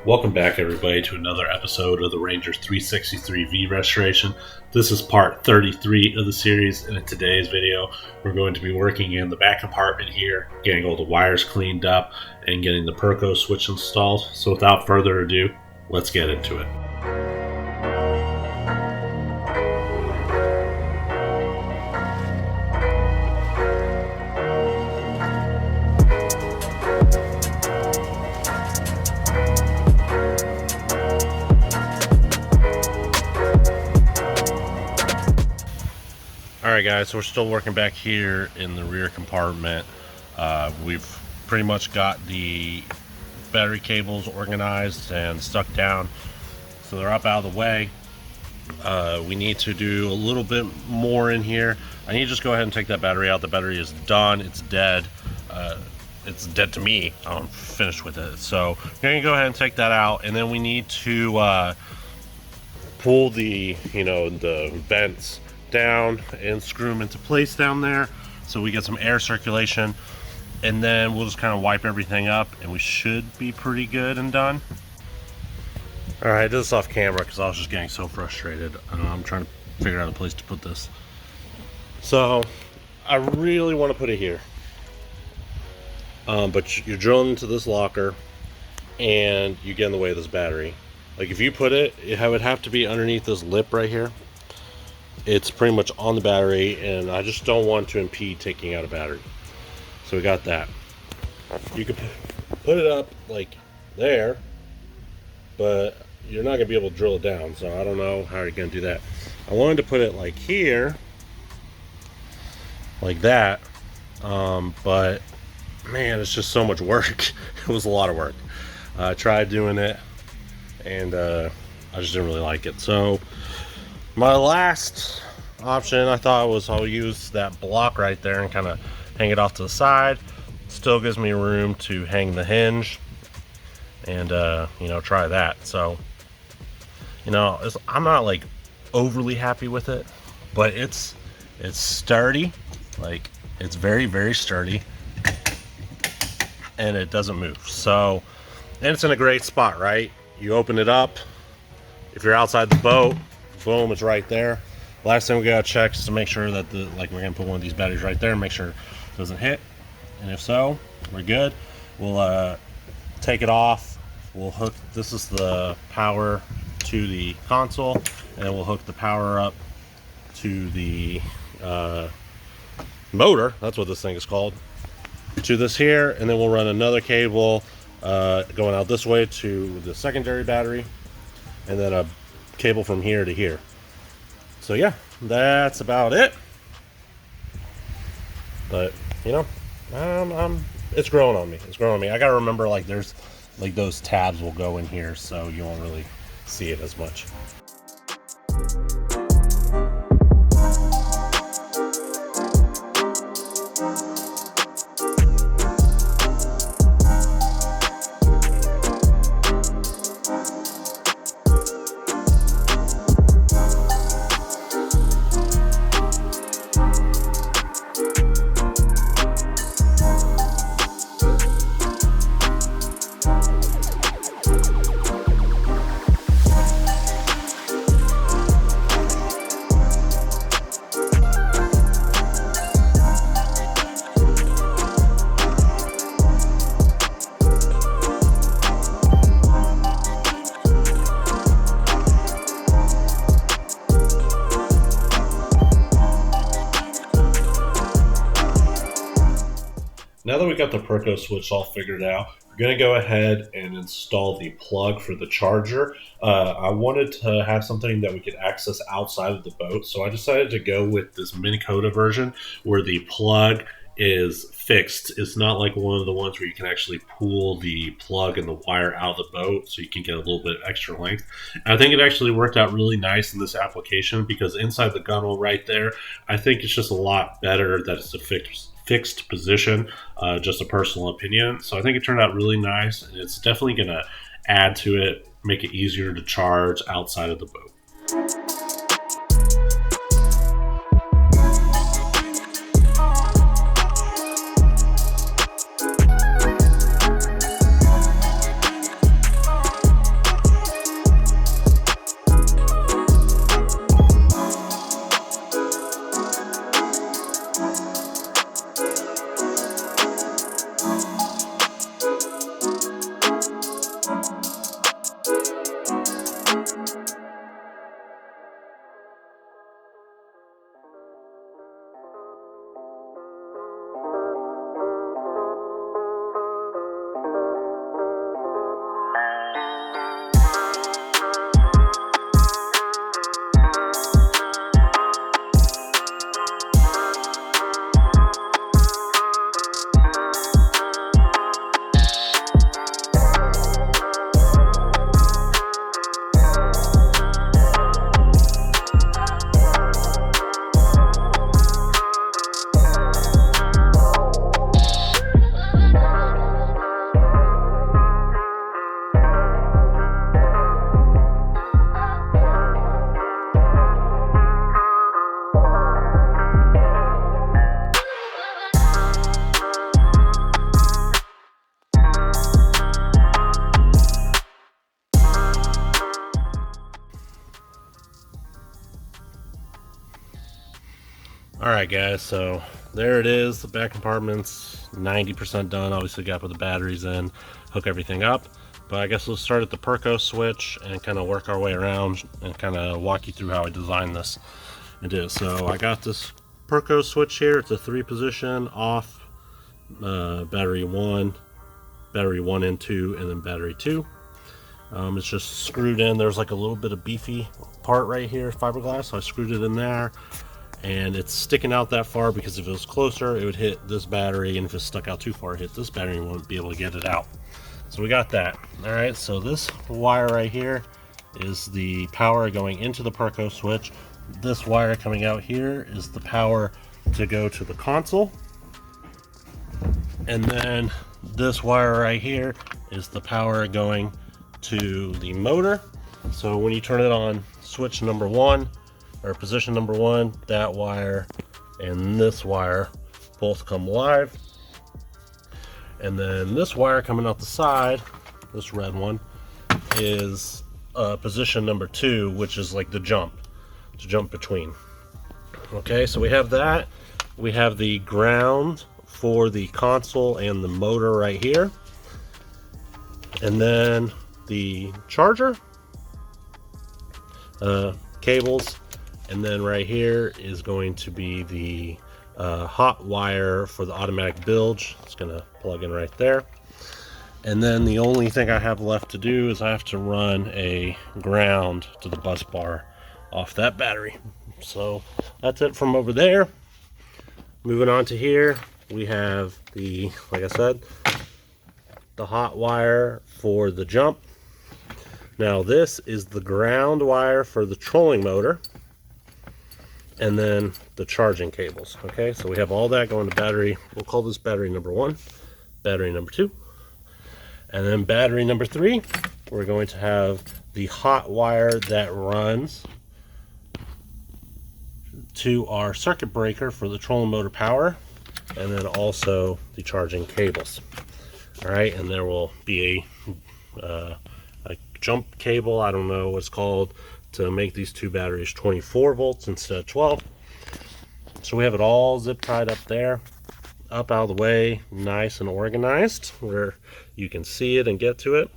Welcome back, everybody, to another episode of the Ranger 363V restoration. This is part 33 of the series, and in today's video, we're going to be working in the back compartment here, getting all the wires cleaned up, and getting the Perco switch installed. So without further ado, let's get into it. Alright guys, so we're still working back here in the rear compartment. We've pretty much got the battery cables organized and stuck down, so they're up out of the way. We need to do a little bit more in here. I need to just go ahead and take that battery out. The battery is done, it's dead. It's dead to me. I'm finished with it. So we're going to go ahead and take that out, and then we need to pull the vents down and screw them into place down there so we get some air circulation, and then we'll just kind of wipe everything up and we should be pretty good and done. Alright, I did this off camera because I was just getting so frustrated. I'm trying to figure out a place to put this. So I really want to put it here, but you're drilling into this locker and you get in the way of this battery. Like if you put it would have to be underneath this lip right here. It's pretty much on the battery, and I just don't want to impede taking out a battery. So we got that. You could put it up like there, but you're not going to be able to drill it down, so I don't know how you're going to do that. I wanted to put it like here, like that, but man, it's just so much work. It was a lot of work. I tried doing it, and I just didn't really like it. So my last option, I thought, was I'll use that block right there and kind of hang it off to the side. Still gives me room to hang the hinge and try that. So I'm not like overly happy with it, but it's sturdy. Like it's very, very sturdy, and it doesn't move. So, and it's in a great spot, right? You open it up. If you're outside the boat, boom, it's right there. Last thing we gotta check is to make sure that we're gonna put one of these batteries right there and make sure it doesn't hit. And if so, we're good. We'll take it off. We'll hook, this is the power to the console, and then we'll hook the power up to the motor, that's what this thing is called, to this here, and then we'll run another cable going out this way to the secondary battery, and then a cable from here to here. So yeah, that's about it. But it's growing on me. It's growing on me. I gotta remember, like, there's like those tabs will go in here, so you won't really see it as much. Now that we got the Perco switch all figured out, we're going to go ahead and install the plug for the charger. I wanted to have something that we could access outside of the boat, so I decided to go with this Mini Coda version where the plug is fixed. It's not like one of the ones where you can actually pull the plug and the wire out of the boat so you can get a little bit extra length. And I think it actually worked out really nice in this application because inside the gunnel right there, I think it's just a lot better that it's a fixed fixed position, just a personal opinion. So I think it turned out really nice, and it's definitely going to add to it, make it easier to charge outside of the boat. Alright guys, so there it is. The back compartment's 90% done. Obviously got to put the batteries in, hook everything up. But I guess we'll start at the Perco switch and kind of work our way around and kind of walk you through how I designed this. So I got this Perco switch here. It's a 3-position off, battery 1 and 2, and then battery 2. It's just screwed in. There's like a little bit of beefy part right here, fiberglass, so I screwed it in there. And it's sticking out that far because if it was closer, it would hit this battery, and if it's stuck out too far, it hit this battery and won't be able to get it out. So we got that. All right, so this wire right here is the power going into the Perco switch. This wire coming out here is the power to go to the console. And then this wire right here is the power going to the motor. So when you turn it on switch number 1, or position number 1, that wire and this wire both come live. And then this wire coming out the side, this red one, is position number 2, which is like the jump, to jump between. Okay, so we have that. We have the ground for the console and the motor right here. And then the charger, cables. And then right here is going to be the hot wire for the automatic bilge. It's going to plug in right there. And then the only thing I have left to do is I have to run a ground to the bus bar off that battery. So that's it from over there. Moving on to here, we have the, like I said, the hot wire for the jump. Now this is the ground wire for the trolling motor. And then the charging cables. Okay, so we have all that going to battery. We'll call this battery number 1, battery number 2, and then battery number 3. We're going to have the hot wire that runs to our circuit breaker for the trolling motor power, and then also the charging cables. All right, and there will be a jump cable. I don't know what it's called, to make these 2 batteries 24 volts instead of 12. So we have it all zip tied up there, up out of the way, nice and organized where you can see it and get to it.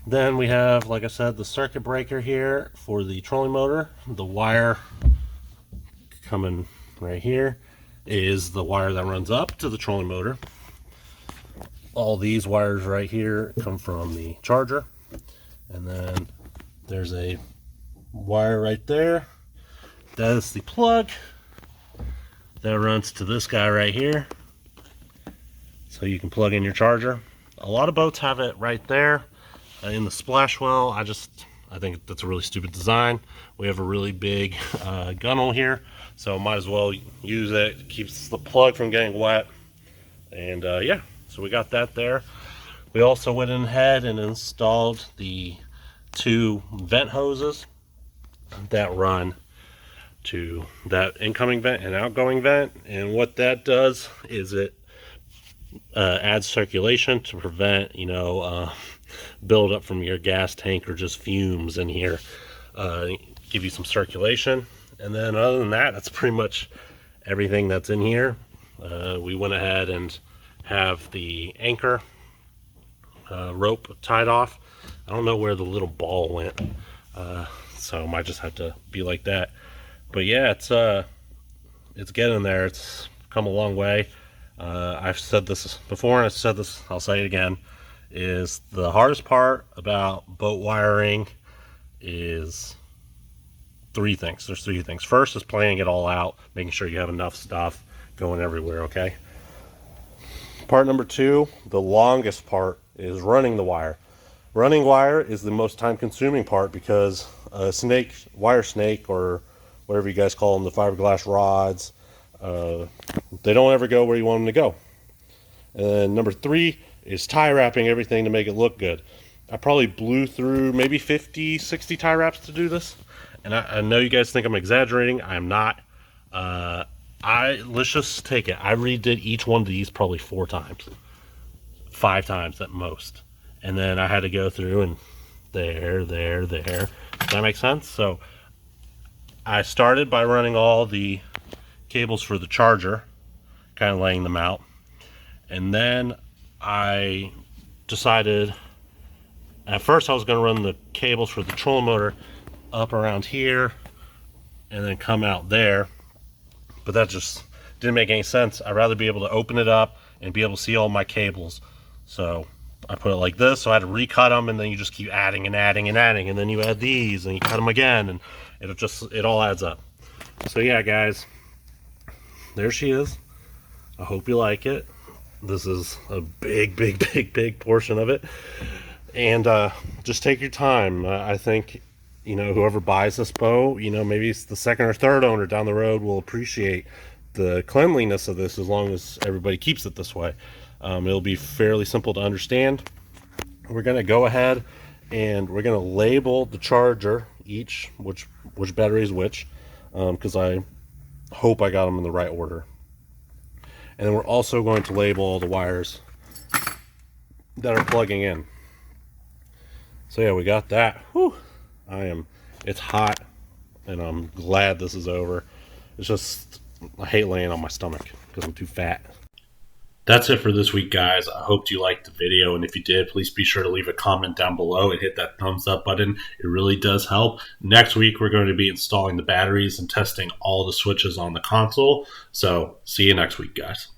Then we have, like I said, the circuit breaker here for the trolling motor. The wire coming right here is the wire that runs up to the trolling motor. All these wires right here come from the charger. And then there's a wire right there. That is the plug that runs to this guy right here. So you can plug in your charger. A lot of boats have it right there in the splash well. I think that's a really stupid design. We have a really big gunnel here, so might as well use it. It keeps the plug from getting wet. And yeah, so we got that there. We also went ahead and installed the 2 vent hoses that run to that incoming vent and outgoing vent. And what that does is it adds circulation to prevent, build up from your gas tank or just fumes in here. Give you some circulation. And then other than that, that's pretty much everything that's in here. We went ahead and have the anchor rope tied off. I don't know where the little ball went, so I might just have to be like that. But yeah, it's getting there. It's come a long way. I've said this before, and I've said this, I'll say it again, is the hardest part about boat wiring is 3 things. There's 3 things. First is planning it all out, making sure you have enough stuff going everywhere, okay? Part number 2, the longest part, is running the wire. Running wire is the most time-consuming part because a snake, wire snake, or whatever you guys call them, the fiberglass rods, they don't ever go where you want them to go. And then number 3 is tie wrapping everything to make it look good. I probably blew through maybe 50, 60 tie wraps to do this. And I know you guys think I'm exaggerating. I'm not. Let's just take it. I redid each one of these probably 4 times. 5 times at most. And then I had to go through and there. Does that make sense? So I started by running all the cables for the charger, kind of laying them out. And then I decided, at first I was going to run the cables for the trolling motor up around here and then come out there. But that just didn't make any sense. I'd rather be able to open it up and be able to see all my cables. So I put it like this, so I had to recut them, and then you just keep adding and adding and adding, and then you add these and you cut them again, and it all adds up. So yeah, guys, there she is. I hope you like it. This is a big portion of it, and just take your time. I think whoever buys this boat, maybe it's the second or third owner down the road, will appreciate the cleanliness of this as long as everybody keeps it this way. It'll be fairly simple to understand. We're going to go ahead and we're going to label the charger, which battery is which, because I hope I got them in the right order. And then we're also going to label all the wires that are plugging in. So yeah, we got that. Whew. It's hot, and I'm glad this is over. It's just, I hate laying on my stomach because I'm too fat. That's it for this week, guys. I hope you liked the video, and if you did, please be sure to leave a comment down below and hit that thumbs up button. It really does help. Next week, we're going to be installing the batteries and testing all the switches on the console. So, see you next week, guys.